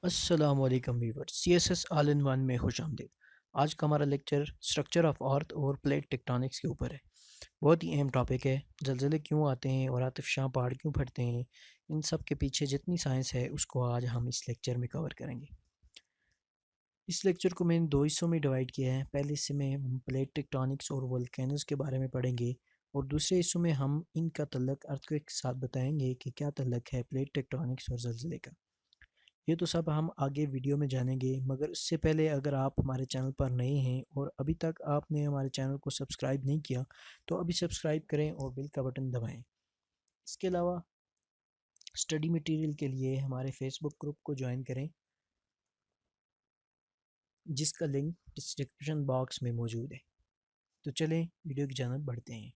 अस्सलामुअलैकुम viewers, CSS all in one में खुश आमदीद। आज का हमारा लेक्चर स्ट्रक्चर ऑफ अर्थ और प्लेट टेक्टोनिक्स के ऊपर है। बहुत ही अहम टॉपिक है। ज़लज़ले क्यों आते हैं और आतिशदां पहाड़ क्यों फटते हैं, इन सब के पीछे जितनी साइंस है उसको आज हम इस लेक्चर में कवर करेंगे। इस लेक्चर को मैंने दो हिस्सों में डिवाइड किया है। पहले हिस्से में हम प्लेट टेक्टोनिक्स और वोल्केनोज के बारे में पढ़ेंगे और दूसरे हिस्सों में हम इनका तल्लक अर्थक्वेक के साथ बताएंगे कि क्या तल्लक है प्लेट टेक्टोनिक्स और ज़लज़ले का। ये तो सब हम आगे वीडियो में जानेंगे, मगर उससे पहले अगर आप हमारे चैनल पर नए हैं और अभी तक आपने हमारे चैनल को सब्सक्राइब नहीं किया तो अभी सब्सक्राइब करें और बेल का बटन दबाएं। इसके अलावा स्टडी मटेरियल के लिए हमारे फेसबुक ग्रुप को ज्वाइन करें, जिसका लिंक डिस्क्रिप्शन बॉक्स में मौजूद है। तो चलें वीडियो की जानब बढ़ते हैं।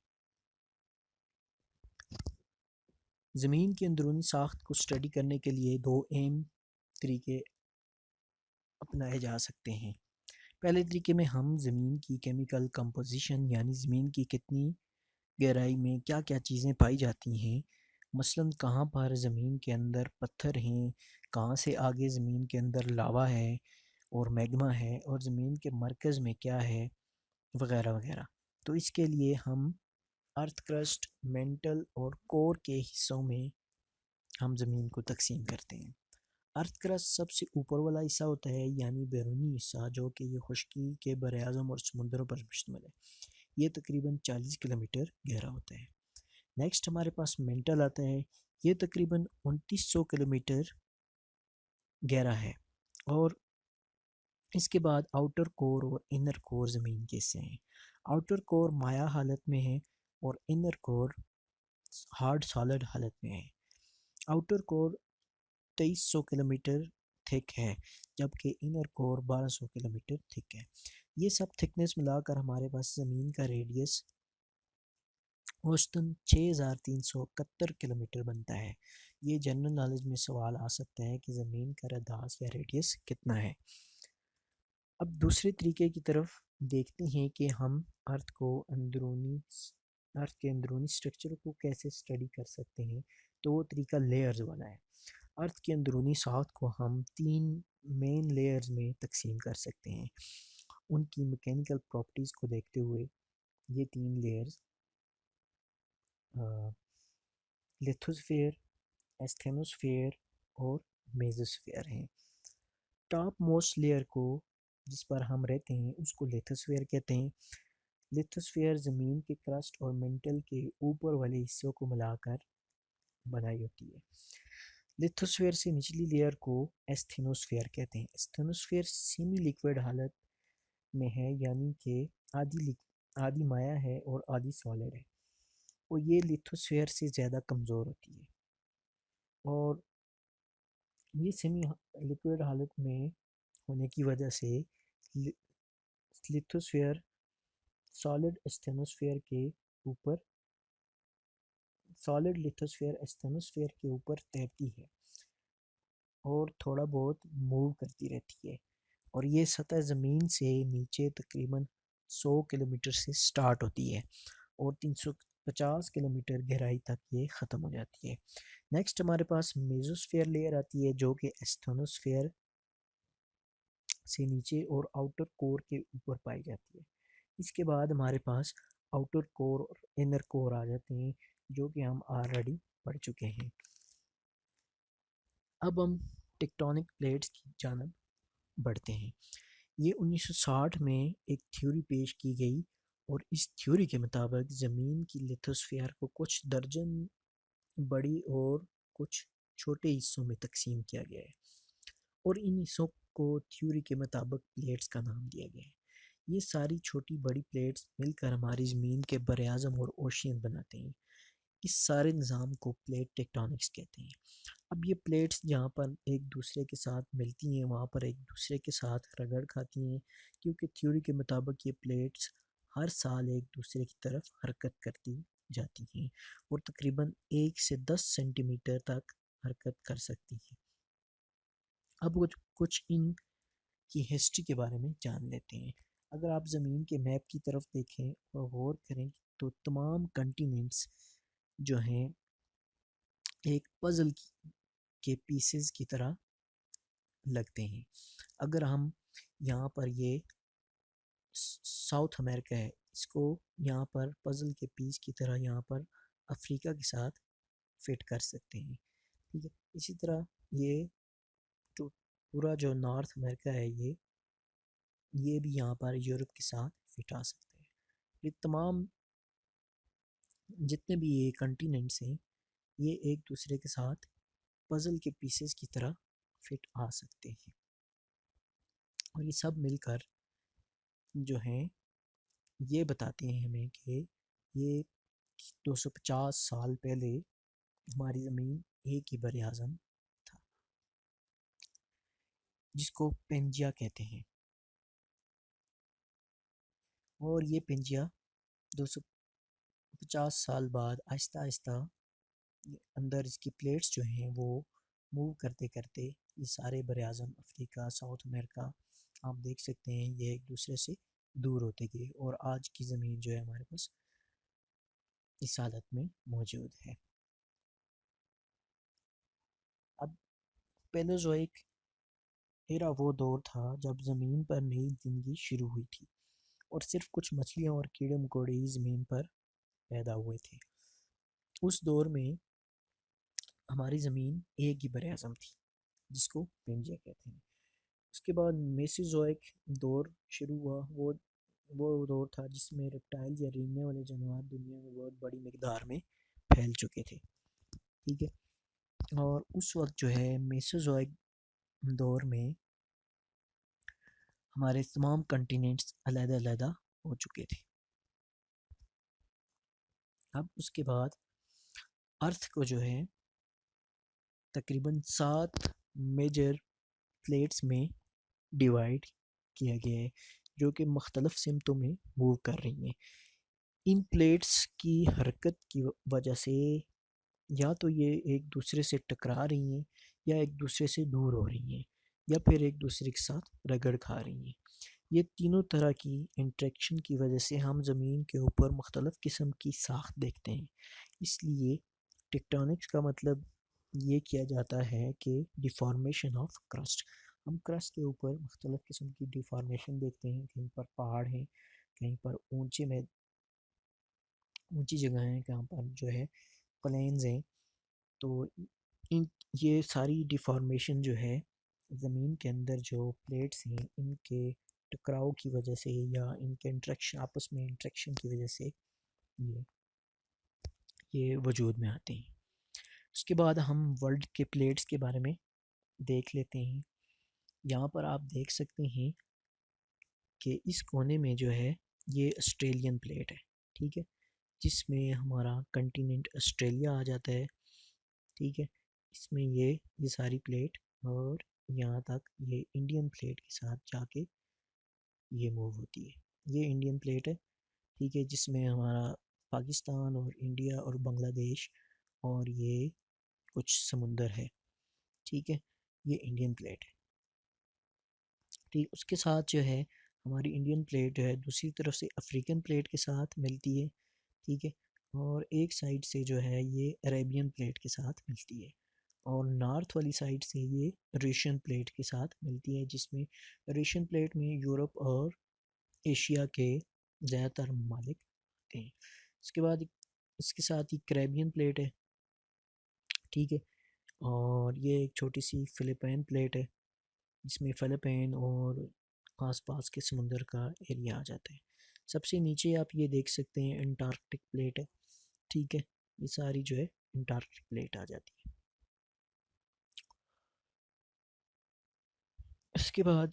ज़मीन की अंदरूनी साख्त को स्टडी करने के लिए दो अहम तरीके अपनाए जा सकते हैं। पहले तरीके में हम ज़मीन की केमिकल कंपोजिशन यानी ज़मीन की कितनी गहराई में क्या क्या चीज़ें पाई जाती हैं, मसलन कहाँ पर ज़मीन के अंदर पत्थर हैं, कहाँ से आगे ज़मीन के अंदर लावा है और मैग्मा है और ज़मीन के मरकज़ में क्या है, वगैरह वगैरह। तो इसके लिए हम अर्थ क्रस्ट, मेंटल और कोर के हिस्सों में हम ज़मीन को तकसीम करते हैं। अर्थ क्रस्ट सबसे ऊपर वाला हिस्सा होता है, यानी बैरूनी हिस्सा, जो कि ये खुश्की के बरआज़म और समुद्रों पर मुश्तमिल है। ये तकरीबन 40 किलोमीटर गहरा होता है। नेक्स्ट हमारे पास मेंटल आता है। ये तकरीबन 2900 किलोमीटर गहरा है। और इसके बाद आउटर कोर और इनर कोर ज़मीन के हिस्से हैं। आउटर कोर माया हालत में है और इनर कोर हार्ड सॉलिड हालत में है। आउटर कोर 2300 किलोमीटर थिक है, जबकि इनर कोर 1200 किलोमीटर थिक है। ये सब थिकनेस मिलाकर हमारे पास ज़मीन का रेडियस औसतन 6371 किलोमीटर बनता है। ये जनरल नॉलेज में सवाल आ सकता है कि ज़मीन का रदास या रेडियस कितना है। अब दूसरे तरीके की तरफ देखते हैं कि हम अर्थ के अंदरूनी स्ट्रक्चर को कैसे स्टडी कर सकते हैं। तो वो तरीका लेयर्स वाला है। अर्थ के अंदरूनी साख्त को हम तीन मेन लेयर्स में तकसीम कर सकते हैं। उनकी मैकेनिकल प्रॉपर्टीज़ को देखते हुए ये तीन लेयर्स लिथोस्फीयर, एस्थेनोस्फीयर और मेसोस्फीयर हैं। टॉप मोस्ट लेयर को, जिस पर हम रहते हैं, उसको लिथोस्फीयर कहते हैं। लिथोस्फीयर ज़मीन के क्रस्ट और मेंटल के ऊपर वाले हिस्सों को मिलाकर बनाई होती है। लिथोस्फीयर से निचली लेयर को एस्थेनोस्फीयर कहते हैं। एस्थेनोस्फीयर सेमी लिक्विड हालत में है, यानी कि आधी माया है और आधी सॉलिड है, और ये लिथोस्फीयर से ज़्यादा कमज़ोर होती है। और ये सेमी लिक्विड हालत में होने की वजह से लिथोस्फीयर सॉलिड एस्थेनोस्फीयर के ऊपर सॉलिड लिथोस्फीयर एस्थेनोस्फीयर के ऊपर तैरती है और थोड़ा बहुत मूव करती रहती है। और ये सतह ज़मीन से नीचे तकरीबन 100 किलोमीटर से स्टार्ट होती है और 350 किलोमीटर गहराई तक ये ख़त्म हो जाती है। नेक्स्ट हमारे पास मेसोस्फीयर लेयर आती है, जो कि एस्थेनोस्फीयर से नीचे और आउटर कोर के ऊपर पाई जाती है। इसके बाद हमारे पास आउटर कोर और इनर कोर आ जाते हैं, जो कि हम ऑलरेडी पढ़ चुके हैं। अब हम टेक्टोनिक प्लेट्स की जानब बढ़ते हैं। ये 1960 में एक थ्योरी पेश की गई और इस थ्योरी के मुताबिक ज़मीन की लिथोस्फीयर को कुछ दर्जन बड़ी और कुछ छोटे हिस्सों में तकसीम किया गया है और इन हिस्सों को थ्योरी के मुताबिक प्लेट्स का नाम दिया गया है। ये सारी छोटी बड़ी प्लेट्स मिलकर हमारी ज़मीन के बरआज़म और ओशियन बनाते हैं। इस सारे निज़ाम को प्लेट टेक्टोनिक्स कहते हैं। अब ये प्लेट्स जहाँ पर एक दूसरे के साथ मिलती हैं, वहाँ पर एक दूसरे के साथ रगड़ खाती हैं, क्योंकि थ्योरी के मुताबिक ये प्लेट्स हर साल एक दूसरे की तरफ हरकत करती जाती हैं और तकरीबन 1 से 10 सेंटीमीटर तक हरकत कर सकती हैं। अब कुछ कुछ इन की हिस्ट्री के बारे में जान लेते हैं। अगर आप ज़मीन के मैप की तरफ देखें और गौर करें तो तमाम कंटिनेंट्स जो हैं एक पज़ल के पीसेस की तरह लगते हैं। अगर हम यहाँ पर ये साउथ अमेरिका है, इसको यहाँ पर पज़ल के पीस की तरह यहाँ पर अफ्रीका के साथ फिट कर सकते हैं। ठीक है, इसी तरह ये जो पूरा जो नॉर्थ अमेरिका है ये भी यहाँ पर यूरोप के साथ फिट आ सकते हैं। ये तमाम जितने भी ये कंटिनेंट्स हैं ये एक दूसरे के साथ पज़ल के पीसेस की तरह फिट आ सकते हैं, और ये सब मिलकर जो हैं ये बताते हैं हमें कि ये 250 साल पहले हमारी ज़मीन एक ही बर आज़म था, जिसको पेंजिया कहते हैं। और ये पेंजिया 250 साल बाद आहिस्ता आहिस्ता अंदर इसकी प्लेट्स जो हैं वो मूव करते करते ये सारे बर आज़म अफ्रीका, साउथ अमेरिका, आप देख सकते हैं ये एक दूसरे से दूर होते गए, और आज की ज़मीन जो है हमारे पास इस हालत में मौजूद है। अब पेलोज़ोइक एरा वो दौर था जब ज़मीन पर नई ज़िंदगी शुरू हुई थी, और सिर्फ कुछ मछलियाँ और कीड़े मकोड़े ही ज़मीन पर पैदा हुए थे। उस दौर में हमारी ज़मीन एक ही बर आज़म थी, जिसको पेंजिया कहते हैं। उसके बाद मेसोज़ोइक दौर शुरू हुआ। वो दौर था जिसमें रेप्टाइल या रेंगने वाले जानवर दुनिया में बहुत बड़ी मकदार में फैल चुके थे। ठीक है, और उस वक्त जो है मेसोज़ोइक दौर में हमारे तमाम कंटिनेंट्स अलग-अलग हो चुके थे। अब उसके बाद अर्थ को जो है तकरीबन 7 मेजर प्लेट्स में डिवाइड किया गया है, जो कि मुख्तलिफ सिमतों में मूव कर रही हैं। इन प्लेट्स की हरकत की वजह से या तो ये एक दूसरे से टकरा रही हैं, या एक दूसरे से दूर हो रही हैं, या फिर एक दूसरे के साथ रगड़ खा रही हैं। ये तीनों तरह की इंट्रैक्शन की वजह से हम ज़मीन के ऊपर मुख्तलिफ़ किस्म की साख्त देखते हैं। इसलिए टेक्टोनिक्स का मतलब ये किया जाता है कि डिफॉर्मेशन ऑफ क्रस्ट। हम क्रस्ट के ऊपर मुख्तलिफ़ किस्म की डिफॉर्मेशन देखते हैं। कहीं पर पहाड़ हैं, कहीं पर ऊंची जगह हैं, कहाँ पर जो है प्लेन्स हैं। तो इन ये सारी डिफॉर्मेशन जो है ज़मीन के अंदर जो प्लेट्स हैं इनके टकराव की वजह से, या इनके इंट्रैक्शन आपस में इंट्रैक्शन की वजह से ये ये वजूद में आते हैं। उसके बाद हम वर्ल्ड के प्लेट्स के बारे में देख लेते हैं। यहाँ पर आप देख सकते हैं कि इस कोने में जो है ये ऑस्ट्रेलियन प्लेट है। ठीक है, जिसमें हमारा कंटिनेंट ऑस्ट्रेलिया आ जाता है। ठीक है, इसमें ये सारी प्लेट, और यहाँ तक ये इंडियन प्लेट के साथ जाके ये मूव होती है। ये इंडियन प्लेट है। ठीक है, जिसमें हमारा पाकिस्तान और इंडिया और बांग्लादेश और ये कुछ समुंदर है। ठीक है, ये इंडियन प्लेट है। ठीक, उसके साथ जो है हमारी इंडियन प्लेट जो है दूसरी तरफ से अफ्रीकन प्लेट के साथ मिलती है। ठीक है, और एक साइड से जो है ये अरेबियन प्लेट के साथ मिलती है, और नॉर्थ वाली साइड से ये रेशियन प्लेट के साथ मिलती है, जिसमें रेशियन प्लेट में यूरोप और एशिया के ज़्यादातर ममालिक आते हैं। इसके बाद इसके साथ ही कैरेबियन प्लेट है। ठीक है, और ये एक छोटी सी फिलिपाइन प्लेट है, जिसमें फिलिपाइन और आसपास के समुंदर का एरिया आ जाता है। सबसे नीचे आप ये देख सकते हैं अंटार्कटिक प्लेट है। ठीक है, ये सारी जो है अंटार्कटिक प्लेट आ जाती है। इसके बाद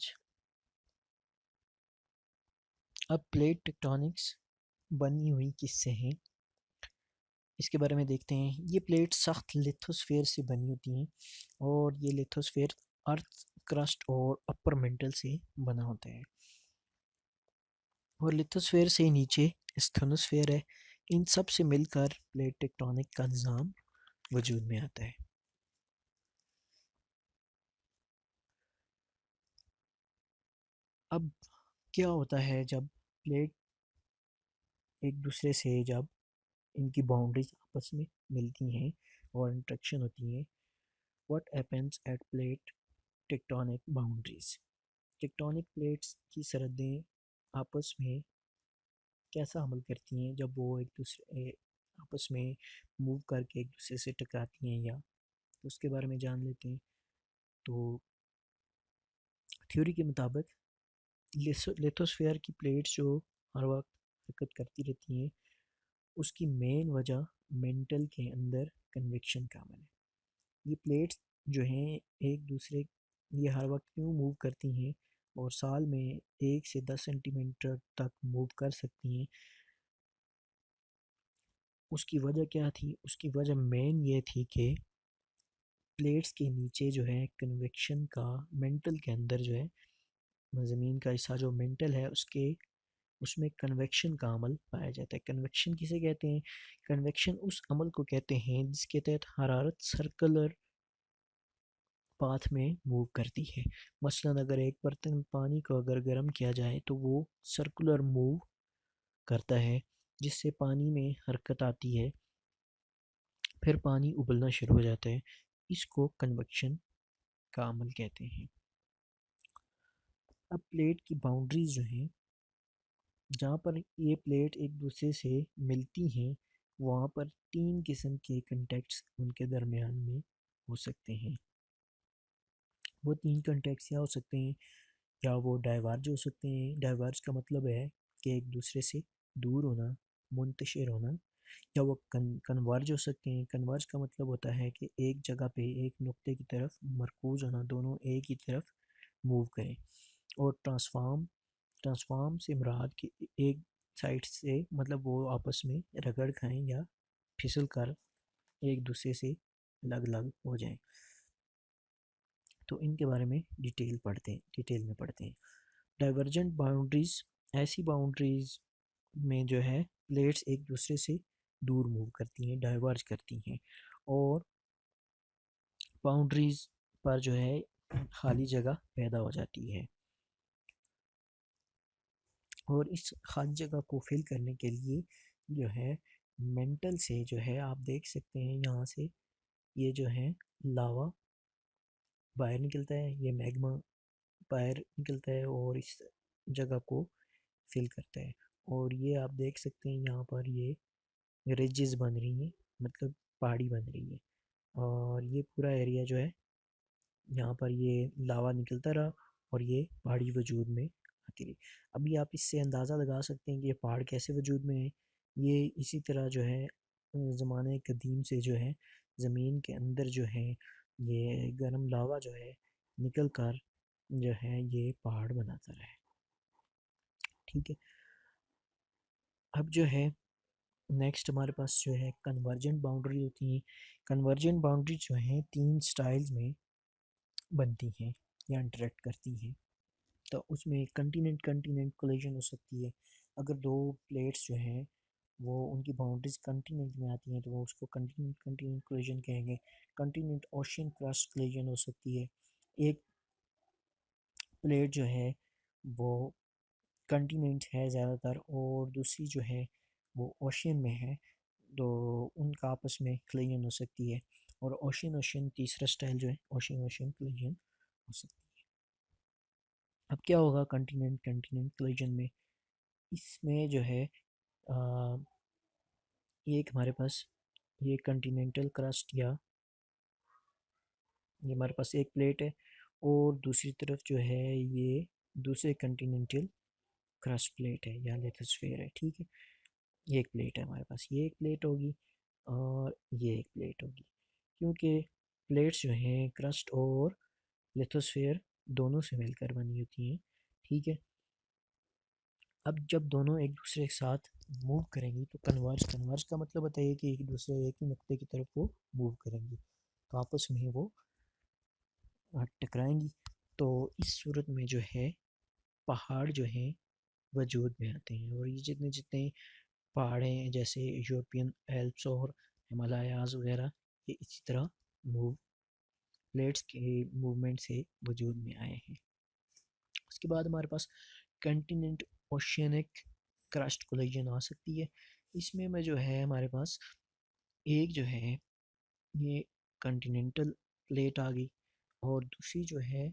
अब प्लेट टेक्टोनिक्स बनी हुई किससे हैं, इसके बारे में देखते हैं। ये प्लेट सख्त लिथोस्फेयर से बनी होती हैं, और ये लिथोस्फेयर अर्थ क्रस्ट और अपर मेंटल से बना होता है, और लिथोस्फेयर से नीचे स्थोनोस्फेयर है। इन सब से मिलकर प्लेट टेक्टोनिक का निज़ाम वजूद में आता है। अब क्या होता है जब प्लेट एक दूसरे से जब इनकी बाउंड्रीज आपस में मिलती हैं और इंट्रैक्शन होती है, what happens at plate tectonic boundaries. Tectonic plates की सरहदें आपस में कैसा अमल करती हैं जब वो एक दूसरे आपस में मूव करके एक दूसरे से टकराती हैं, या तो उसके बारे में जान लेते हैं। तो थ्योरी के मुताबिक लिथोस्फीयर की प्लेट्स जो हर वक्त हरकत करती रहती हैं, उसकी मेन वजह मेंटल के अंदर कन्वेक्शन का अमल है। ये प्लेट्स जो हैं एक दूसरे, ये हर वक्त क्यों मूव करती हैं और साल में 1 से 10 सेंटीमीटर तक मूव कर सकती हैं, उसकी वजह क्या थी? उसकी वजह मेन ये थी कि प्लेट्स के नीचे जो है कन्वेक्शन का, मेंटल के अंदर जो है ज़मीन का हिस्सा जो मेंटल है उसके, उसमें कन्वेक्शन का अमल पाया जाता है। कन्वेक्शन किसे कहते हैं? कन्वेक्शन उस अमल को कहते हैं जिसके तहत हरारत सर्कुलर पाथ में मूव करती है। मसलन अगर एक बर्तन पानी को अगर गर्म किया जाए तो वो सर्कुलर मूव करता है, जिससे पानी में हरकत आती है, फिर पानी उबलना शुरू हो जाता है। इसको कन्वेक्शन का अमल कहते हैं। अब प्लेट की बाउंड्रीज जो हैं, जहाँ पर ये प्लेट एक दूसरे से मिलती हैं, वहाँ पर 3 किस्म के कंटेक्ट्स उनके दरमियान में हो सकते हैं। वो 3 कंटेक्ट्स क्या हो सकते हैं? या वो डाइवर्ज हो सकते हैं। डाइवर्ज का मतलब है कि एक दूसरे से दूर होना, मुंतशिर होना। या वो कन्वर्ज हो सकते हैं। कन्वर्ज का मतलब होता है कि एक जगह पे एक नुक्ते की तरफ मरकूज़ होना, दोनों एक ही तरफ मूव करें। और ट्रांसफॉर्म से मुराद कि एक साइड से, मतलब वो आपस में रगड़ खाएं या फिसल कर एक दूसरे से अलग अलग हो जाएं। तो इनके बारे में डिटेल में पढ़ते हैं। डाइवर्जेंट बाउंड्रीज ऐसी बाउंड्रीज में जो है प्लेट्स एक दूसरे से दूर मूव करती हैं, डाइवर्ज करती हैं, और बाउंड्रीज पर जो है खाली जगह पैदा हो जाती है। और इस खाली जगह को फिल करने के लिए जो है मेंटल से जो है, आप देख सकते हैं यहाँ से, ये जो है लावा बाहर निकलता है, ये मैग्मा बाहर निकलता है और इस जगह को फिल करता है। और ये आप देख सकते हैं यहाँ पर ये रिजेस बन रही हैं, मतलब पहाड़ी बन रही है। और ये पूरा एरिया जो है, यहाँ पर ये लावा निकलता रहा और ये पहाड़ी वजूद में आती रही। अभी आप इससे अंदाज़ा लगा सकते हैं कि ये पहाड़ कैसे वजूद में है। ये इसी तरह जो है ज़माने कदीम से जो है ज़मीन के अंदर जो है ये गर्म लावा जो है निकल कर जो है ये पहाड़ बनाता रहा है। ठीक है। अब जो है नेक्स्ट हमारे पास जो है कन्वर्जेंट बाउंड्री होती है। कन्वर्जेंट बाउंड्री जो है 3 स्टाइल्स में बनती हैं या इंटरेक्ट करती हैं। तो उसमें कंटिनेंट कंटिनेंट कोलिजन हो सकती है। अगर दो प्लेट्स जो हैं वो उनकी बाउंड्रीज कंटिनेंट में आती हैं तो वो उसको कंटिनेंट कंटिनेंट कोलिजन कहेंगे। कंटिनेंट ओशियन क्रस्ट कोलिजन हो सकती है। एक प्लेट जो है वो कंटिनेंट है ज़्यादातर और दूसरी जो है वो ओशियन में है, तो उनका आपस में कोलिजन हो सकती है। और ओशियन ओशियन तीसरा स्टाइल जो है ओशियन ओशियन कोलिजन हो सकती है। अब क्या होगा कंटिनेंट कंटिनेंट कोलिजन में? इसमें जो है आ, ये एक हमारे पास ये कंटिनेंटल क्रस्ट, या ये हमारे पास एक प्लेट है और दूसरी तरफ जो है ये दूसरे कंटिनेंटल क्रस्ट प्लेट है या लिथोस्फीयर है। ठीक है। ये एक प्लेट है हमारे पास, ये एक प्लेट होगी और ये एक प्लेट होगी, क्योंकि प्लेट्स जो हैं क्रस्ट और लिथोस्फीयर दोनों से मिलकर बनी होती हैं। ठीक है। अब जब दोनों एक दूसरे के साथ मूव करेंगी तो कन्वर्ज, कन्वर्ज का मतलब होता है कि एक दूसरे एक ही नुक्ते की तरफ वो मूव करेंगी, तो आपस में वो टकराएंगी। तो इस सूरत में जो है पहाड़ जो हैं वजूद में आते हैं। और ये जितने जितने पहाड़ हैं जैसे यूरोपियन एल्प्स और हिमालयाज़ वगैरह, ये इसी तरह मूव प्लेट्स के मूवमेंट से वजूद में आए हैं। उसके बाद हमारे पास कंटिनेंट ओशियनिक क्रस्ट कोलिजन आ सकती है। इसमें में जो है हमारे पास एक जो है ये कंटिनेंटल प्लेट आ गई और दूसरी जो है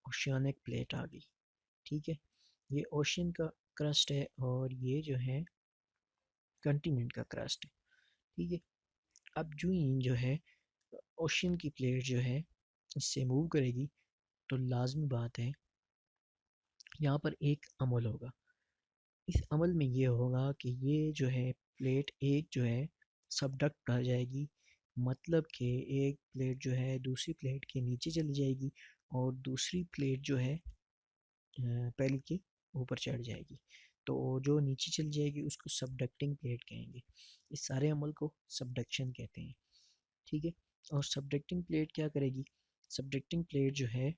ओशियानिक प्लेट आ गई, ठीक है। ये ओशियन का क्रस्ट है और ये जो है कंटिनेंट का क्रस्ट है, ठीक है। अब जो ही जो है ओशियन की प्लेट जो है इससे मूव करेगी, तो लाजमी बात है यहाँ पर एक अमल होगा। इस अमल में ये होगा कि ये जो है प्लेट एक जो है सबडक्ट कर जाएगी, मतलब कि एक प्लेट जो है दूसरी प्लेट के नीचे चली जाएगी और दूसरी प्लेट जो है पहले के ऊपर चढ़ जाएगी। तो जो नीचे चली जाएगी उसको सबडक्टिंग प्लेट कहेंगे। इस सारे अमल को सबडक्शन कहते हैं, ठीक है। और सबडक्टिंग प्लेट क्या करेगी? सबडक्टिंग प्लेट जो है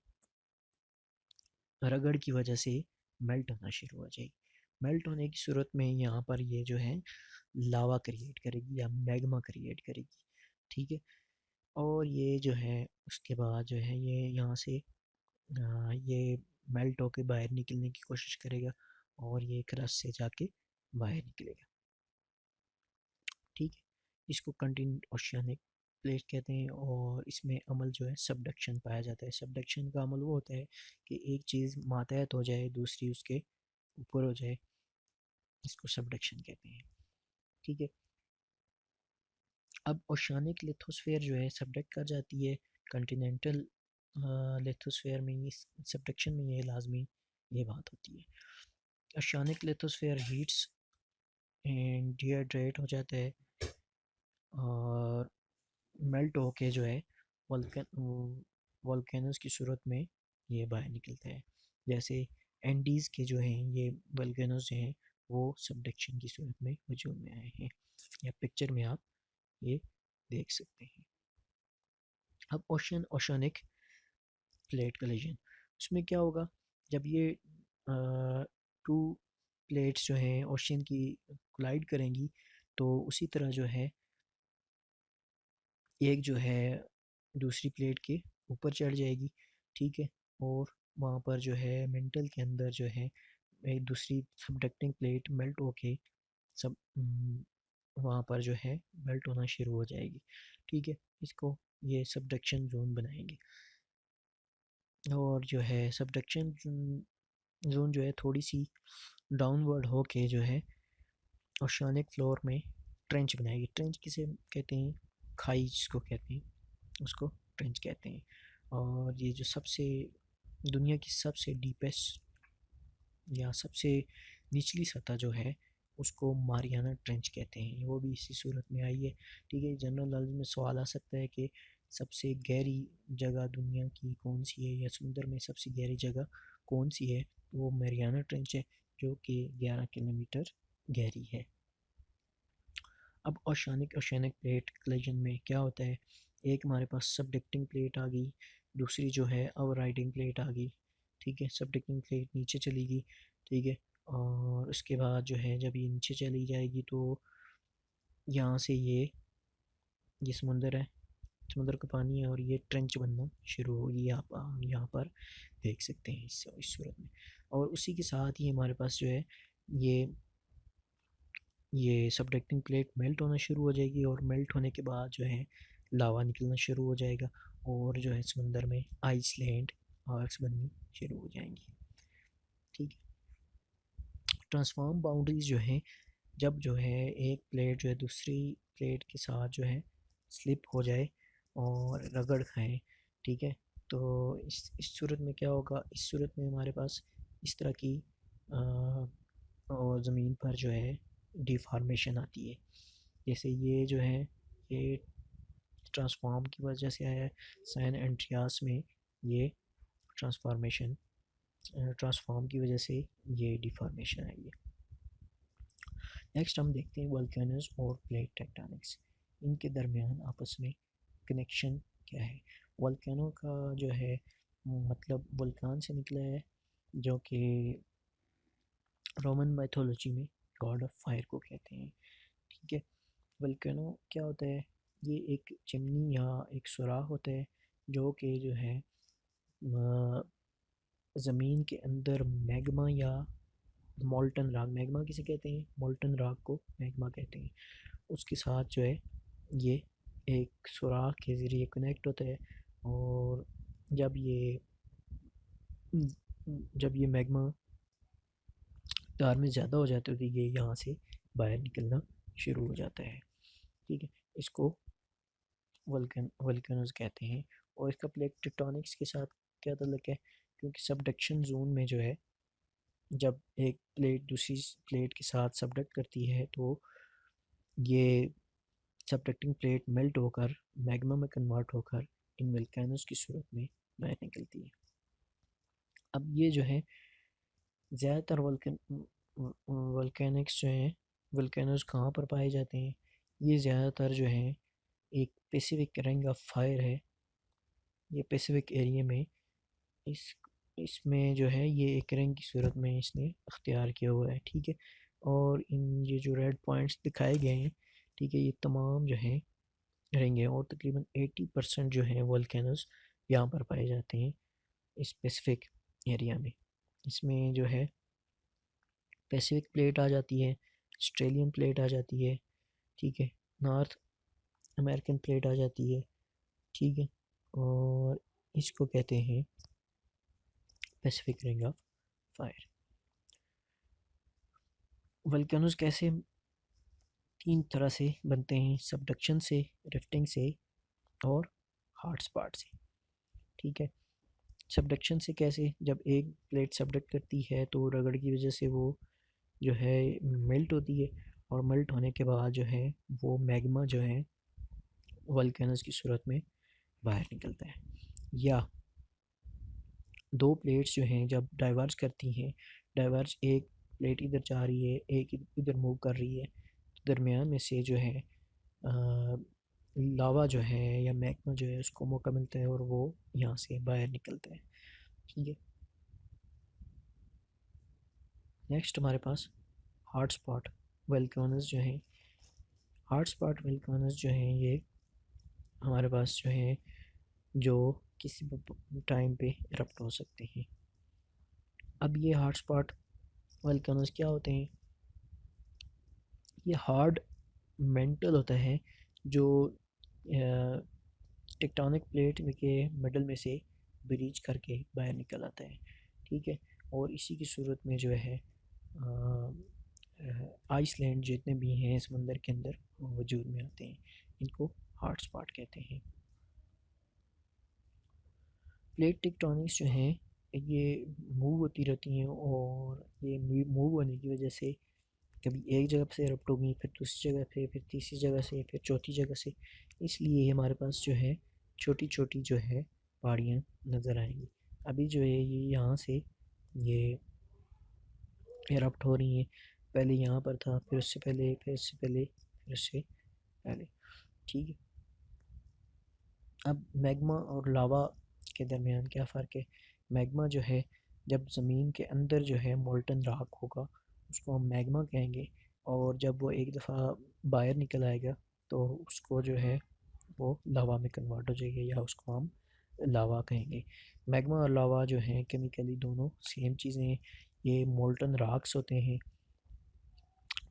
रगड़ की वजह से मेल्ट होना शुरू हो जाएगी। मेल्ट होने की सूरत में यहाँ पर ये जो है लावा क्रिएट करेगी या मैग्मा क्रिएट करेगी, ठीक है। और ये जो है उसके बाद जो है ये यहाँ से ये मेल्ट होके बाहर निकलने की कोशिश करेगा और ये क्रस्ट से जाके बाहर निकलेगा, ठीक है। इसको कंटिन्यूट ओशियानिक प्लेट कहते हैं और इसमें अमल जो है सबडक्शन पाया जाता है। सबडक्शन का अमल वो होता है कि एक चीज़ मातहत हो जाए दूसरी उसके ऊपर हो जाए, इसको सबडक्शन कहते हैं, ठीक है। अब ओशियानिक लिथोस्फीयर जो है सबडक्ट कर जाती है, कंटिनेंटल लिथोस्फीयर में ये सबडक्शन में ये लाजमी ये बात होती है। Oceanic lithosphere heats and dehydrate हो जाता है और मेल्ट होके जो है वोल्केनोस की सूरत में ये बाहर निकलता है। जैसे एंडीज़ के जो हैं ये वोल्केनोस जो हैं वो सबडक्शन की सूरत में वजूद में आए हैं, या पिक्चर में आप ये देख सकते हैं। अब ओशियानिक प्लेट कलिजन, उसमें क्या होगा जब ये टू प्लेट्स जो हैं ओशियन की कोलाइड करेंगी, तो उसी तरह जो है एक जो है दूसरी प्लेट के ऊपर चढ़ जाएगी, ठीक है। और वहाँ पर जो है मेंटल के अंदर जो है एक दूसरी सबडक्टिंग प्लेट मेल्ट होके सब वहाँ पर जो है मेल्ट होना शुरू हो जाएगी, ठीक है। इसको ये सबडक्शन जोन बनाएंगे। और जो है सबडक्शन जोन जो है थोड़ी सी डाउनवर्ड होके जो है ओशियानिक फ्लोर में ट्रेंच बनाएगी। ट्रेंच किसे कहते हैं? खाई जिसको कहते हैं उसको ट्रेंच कहते हैं। और ये जो सबसे दुनिया की सबसे डीपेस्ट या सबसे निचली सतह जो है उसको मारियाना ट्रेंच कहते हैं, वो भी इसी सूरत में आई है, ठीक है। जनरल नॉलेज में सवाल आ सकता है कि सबसे गहरी जगह दुनिया की कौन सी है, या समुद्र में सबसे गहरी जगह कौन सी है? वो मारियाना ट्रेंच है जो कि 11 किलोमीटर गहरी है। अब ओशियानिक प्लेट कलेजन में क्या होता है, एक हमारे पास सबडक्टिंग प्लेट आ गई, दूसरी जो है ओवरराइडिंग प्लेट आ गई, ठीक है। सबडक्टिंग प्लेट नीचे चली गई, ठीक है। और उसके बाद जो है जब ये नीचे चली जाएगी तो यहाँ से ये समुंदर है, समुद्र का पानी है और ये ट्रेंच बनना शुरू होगी, आप यहाँ पर देख सकते हैं इस सूरत में। और उसी के साथ ही हमारे पास जो है ये ये सबडक्टिंग प्लेट मेल्ट होना शुरू हो जाएगी और मेल्ट होने के बाद जो है लावा निकलना शुरू हो जाएगा और जो है समंदर में आइसलैंड आर्क्स बननी शुरू हो जाएंगी, ठीक है। ट्रांसफॉर्म बाउंड्रीज जो हैं जब जो है एक प्लेट जो है दूसरी प्लेट के साथ जो है स्लिप हो जाए और रगड़ खाए, ठीक है। तो इस सूरत में क्या होगा, इस सूरत में हमारे पास इस तरह की और ज़मीन पर जो है डिफॉर्मेशन आती है। जैसे ये जो है ये ट्रांसफॉर्म की वजह से आया है, सैन एंड्रियास में ये ट्रांसफॉर्मेशन ट्रांसफॉर्म की वजह से ये डिफॉर्मेशन आई है। नेक्स्ट हम देखते हैं वोल्केनोज और प्लेट टेक्टोनिक्स, इनके दरमियान आपस में कनेक्शन क्या है। वोल्केनो का जो है मतलब वुल्कान से निकला है, जो कि रोमन मैथोलॉजी में गॉड ऑफ फायर को कहते हैं, ठीक है। वोल्केनो क्या होता है? ये एक चिमनी या एक सुराख होता है जो कि जो है ज़मीन के अंदर मैग्मा या मोल्टन रॉक, मैग्मा किसे कहते हैं? मोल्टन रॉक को मैग्मा कहते हैं। उसके साथ जो है ये एक सुराख के ज़रिए कनेक्ट होता है और जब ये जब ये मैग्मा तार में ज़्यादा हो जाता है तो ये यहाँ से बाहर निकलना शुरू हो जाता है। ठीक है, इसको वल्केनोज कहते हैं। और इसका प्लेट टेक्टोनिक्स के साथ क्या ताल्लुक है, क्योंकि सबडक्शन जोन में जो है जब एक प्लेट दूसरी प्लेट के साथ सबडक्ट करती है तो ये सबडक्टिंग प्लेट मेल्ट होकर मैग्मा में कन्वर्ट होकर इन वल्केनोज की सूरत में बाहर निकलती है। अब ये जो है ज़्यादातर वल्केनिक्स जो हैं वल्केनोज कहाँ पर पाए जाते हैं, ये ज़्यादातर जो है एक पैसिफिक रिंग ऑफ फायर है। ये पैसिफिक एरिया में इस इसमें जो है ये एक रिंग की सूरत में इसने अख्तियार किया हुआ है। ठीक है, और इन ये जो रेड पॉइंट्स दिखाए गए हैं, ठीक है, ये तमाम जो है रिंग है और तकरीबन 80% जो है वल्केनोज यहाँ पर पाए जाते हैं इस पैसिफिक एरिया में। इसमें जो है पैसिफिक प्लेट आ जाती है, ऑस्ट्रेलियन प्लेट आ जाती है, ठीक है, नॉर्थ अमेरिकन प्लेट आ जाती है, ठीक है, और इसको कहते हैं पैसिफिक रिंग ऑफ फायर। वल्केनोज कैसे तीन तरह से बनते हैं, सबडक्शन से, रिफ्टिंग से और हॉट स्पॉट से। ठीक है, सबडक्शन से कैसे, जब एक प्लेट सबडक्ट करती है तो रगड़ की वजह से वो जो है मेल्ट होती है और मेल्ट होने के बाद जो है वो मैग्मा जो है वल्केनोज की सूरत में बाहर निकलता है। या दो प्लेट्स जो हैं जब डाइवर्ज करती हैं, डाइवर्ज एक प्लेट इधर जा रही है एक इधर मूव कर रही है, दरमियान में से जो है लावा जो है या मैग्मा जो है उसको मौका मिलता है और वो यहाँ से बाहर निकलता है। ठीक है, नेक्स्ट हमारे पास हॉट स्पॉट वल्केनोज जो हैं। हॉट स्पॉट वल्केनोज जो हैं ये हमारे पास जो है जो किसी भी टाइम पे इरप्ट हो सकते हैं। अब ये हॉट स्पॉट वल्केनोज क्या होते हैं, ये हार्ड मेंटल होता है जो टेक्टोनिक प्लेट के मिडल में से ब्रीच करके बाहर निकल आता है। ठीक है, और इसी की सूरत में जो है आइसलैंड जितने भी हैं समंदर के अंदर वजूद में आते हैं, इनको हॉट स्पॉट कहते हैं। प्लेट टेक्टोनिक्स जो हैं ये मूव होती रहती हैं और ये मूव होने की वजह से कभी एक जगह से इरप्ट होगी, फिर दूसरी जगह पे, फिर तीसरी जगह से, फिर चौथी जगह से। इसलिए हमारे पास जो है छोटी छोटी जो है पहाड़ियाँ नज़र आएंगी। अभी जो है ये यहाँ से ये इरप्ट हो रही हैं, पहले यहाँ पर था, फिर उससे पहले, फिर उससे पहले, फिर उससे पहले। ठीक है, अब मैग्मा और लावा के दरमियान क्या फ़र्क है। मैग्मा जो है जब ज़मीन के अंदर जो है मोल्टन राख होगा उसको हम मैग्मा कहेंगे, और जब वो एक दफ़ा बाहर निकल आएगा तो उसको जो है वो लावा में कन्वर्ट हो जाएगा या उसको हम लावा कहेंगे। मैग्मा और लावा जो हैं केमिकली दोनों सेम चीज़ें हैं। ये मोल्टन राक्स होते हैं,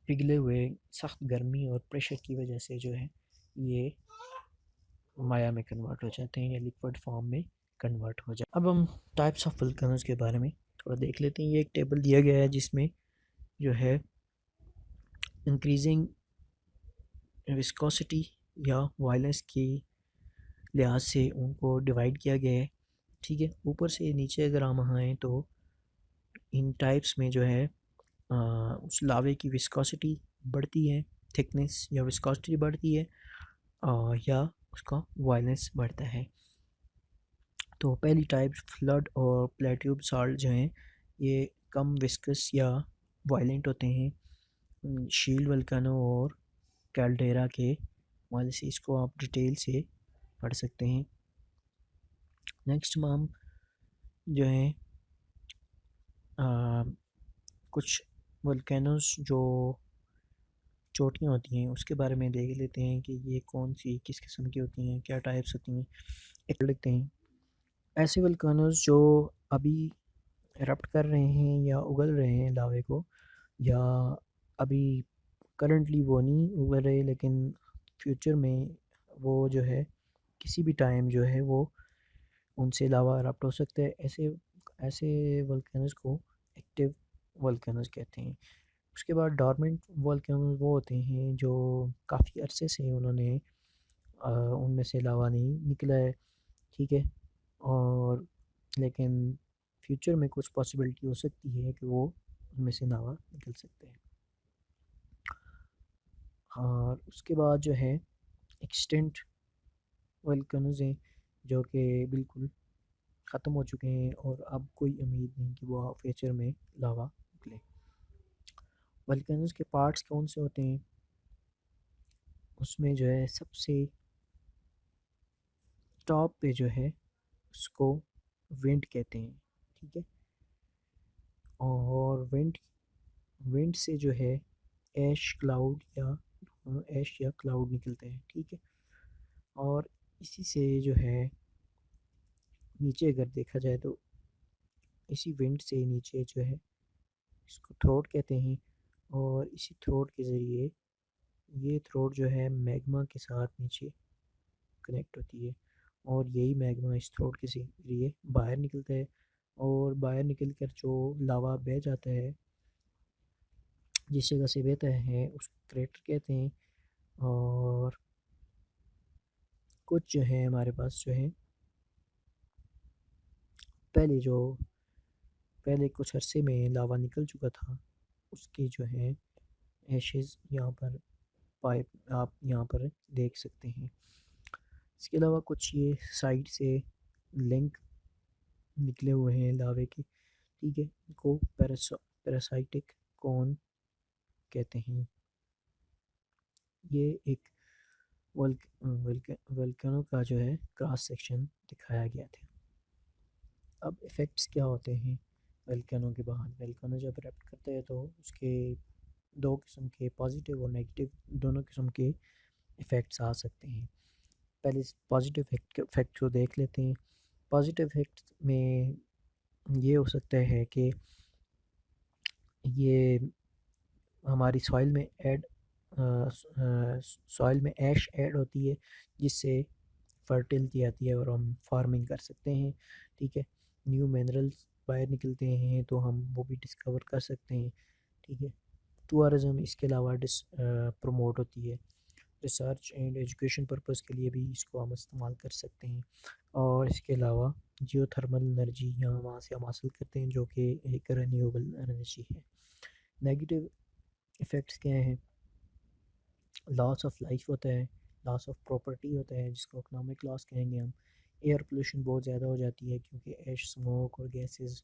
पिघले हुए सख्त गर्मी और प्रेशर की वजह से जो है ये माया में कन्वर्ट हो जाते हैं या लिक्विड फॉर्म में कन्वर्ट हो जाते हैं। अब हम टाइप्स ऑफ वल्केनोज के बारे में थोड़ा देख लेते हैं। ये एक टेबल दिया गया है जिसमें जो है इंक्रीजिंग विस्कोसिटी या वायलेंस की लिहाज से उनको डिवाइड किया गया है। ठीक है, ऊपर से नीचे अगर हम आएँ तो इन टाइप्स में जो है उस लावे की विस्कोसिटी बढ़ती है, थिकनेस या विस्कोसिटी बढ़ती है या उसका वायलेंस बढ़ता है। तो पहली टाइप फ्लड और प्लेट्यूब साल्ट जो हैं ये कम विस्कस या वायलेंट होते हैं। शील्ड वल्कानो और कैल्डेरा के हवाले से इसको आप डिटेल से पढ़ सकते हैं। नेक्स्ट में हम जो है कुछ वल्केनोज जो चोटियाँ होती हैं उसके बारे में देख लेते हैं कि ये कौन सी किस किस्म की होती हैं, क्या टाइप्स होती हैं, एक लिखते हैं। ऐसे वल्केनोज जो अभी इरप्ट कर रहे हैं या उगल रहे हैं लावे को, या अभी करंटली वो नहीं उगल रहे लेकिन फ्यूचर में वो जो है किसी भी टाइम जो है वो उनसे लावा इरप्ट हो सकता है। ऐसे ऐसे वल्केनोज को एक्टिव वल्केनोज कहते हैं। उसके बाद डॉर्मेंट वल्केनोज वो होते हैं जो काफ़ी अरसे से उनमें से लावा नहीं निकला है, ठीक है, और लेकिन फ्यूचर में कुछ पॉसिबिलिटी हो सकती है कि वो उनमें से लावा निकल सकते हैं। और उसके बाद जो है एक्सटेंट वल्केनोज हैं जो कि बिल्कुल ख़त्म हो चुके हैं और अब कोई उम्मीद नहीं कि वो फ्यूचर में लावा निकले। वल्केनोज के पार्ट्स कौन से होते हैं? उसमें जो है सबसे टॉप पे जो है उसको विंड कहते हैं, ठीक है, और विंड विंड से जो है ऐश क्लाउड या ऐश या क्लाउड निकलते हैं, ठीक है, और इसी से जो है नीचे अगर देखा जाए तो इसी विंड से नीचे जो है इसको थ्रोट कहते हैं, और इसी थ्रोट के ज़रिए ये थ्रोट जो है मैग्मा के साथ नीचे कनेक्ट होती है, और यही मैग्मा इस थ्रोट के ज़रिए बाहर निकलता है, और बाहर निकल कर जो लावा बह जाता है जिस जगह से बहता है उसको क्रेटर कहते हैं। और कुछ जो है हमारे पास जो है पहले जो पहले कुछ अरसे में लावा निकल चुका था उसकी जो है एशेज़ यहाँ पर पाइप आप यहाँ पर देख सकते हैं। इसके अलावा कुछ ये साइड से लिंक निकले हुए हैं लावे के, ठीक है, इनको पैरासाइटिक कौन कहते हैं। ये एक वल्केनो का जो है क्रॉस सेक्शन दिखाया गया था। अब इफ़ेक्ट्स क्या होते हैं वल्केनो के बाद? वल्केनो जब इरप्ट करता है तो उसके दो किस्म के पॉजिटिव और नेगेटिव दोनों किस्म के इफ़ेक्ट्स आ सकते हैं। पहले पॉजिटिव इफ़ेक्ट को देख लेते हैं। पॉजिटिव इफ़ेक्ट में ये हो सकता है कि ये हमारी सॉइल में सॉइल में ऐश ऐड होती है जिससे फर्टिलिटी आती है और हम फार्मिंग कर सकते हैं, ठीक है, न्यू मिनरल्स बाहर निकलते हैं तो हम वो भी डिस्कवर कर सकते हैं, ठीक है। टूरिज़म इसके अलावा प्रमोट होती है। रिसर्च एंड एजुकेशन पर्पज़ के लिए भी इसको हम इस्तेमाल कर सकते हैं, और इसके अलावा जियोथर्मल एनर्जी यहाँ वहाँ से हम हासिल करते हैं जो कि एक रिन्यूएबल एनर्जी है। नेगेटिव इफ़ेक्ट्स क्या हैं? लॉस ऑफ लाइफ होता है, लॉस ऑफ प्रॉपर्टी होता है जिसको इकोनॉमिक लॉस कहेंगे हम। एयर पोल्यूशन बहुत ज़्यादा हो जाती है क्योंकि ऐश स्मोक और गैसेस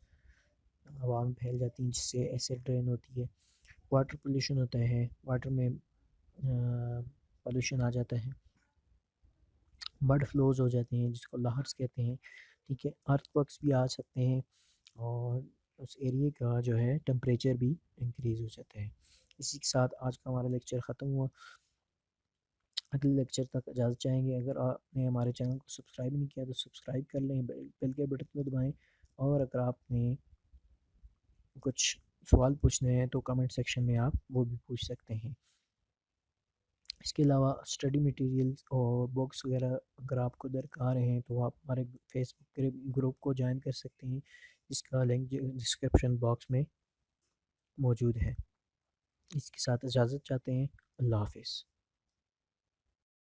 हवा में फैल जाती हैं जिससे एसिड रेन होती है। वाटर पोल्यूशन होता है, वाटर में पोल्यूशन आ जाता है, मड फ्लोज हो जाते हैं जिसको लहर्स कहते हैं, ठीक है, अर्थक्वेक्स भी आ सकते हैं, और उस एरिया का जो है टेम्परेचर भी इंक्रीज़ हो जाता है। इसी के साथ आज का हमारा लेक्चर ख़त्म हुआ। अगले लेक्चर तक इजाज़त चाहेंगे। अगर आपने हमारे चैनल को सब्सक्राइब नहीं किया तो सब्सक्राइब कर लें, बेल के बटन को दबाएं, और अगर आपने कुछ सवाल पूछने हैं तो कमेंट सेक्शन में आप वो भी पूछ सकते हैं। इसके अलावा स्टडी मटेरियल्स और बुक्स वगैरह अगर आपको दरकार हैं तो आप हमारे फेसबुक ग्रुप को ज्वाइन कर सकते हैं जिसका लिंक डिस्क्रिप्शन बॉक्स में मौजूद है। इसके साथ इजाज़त चाहते हैं। अल्लाह हाफिज़।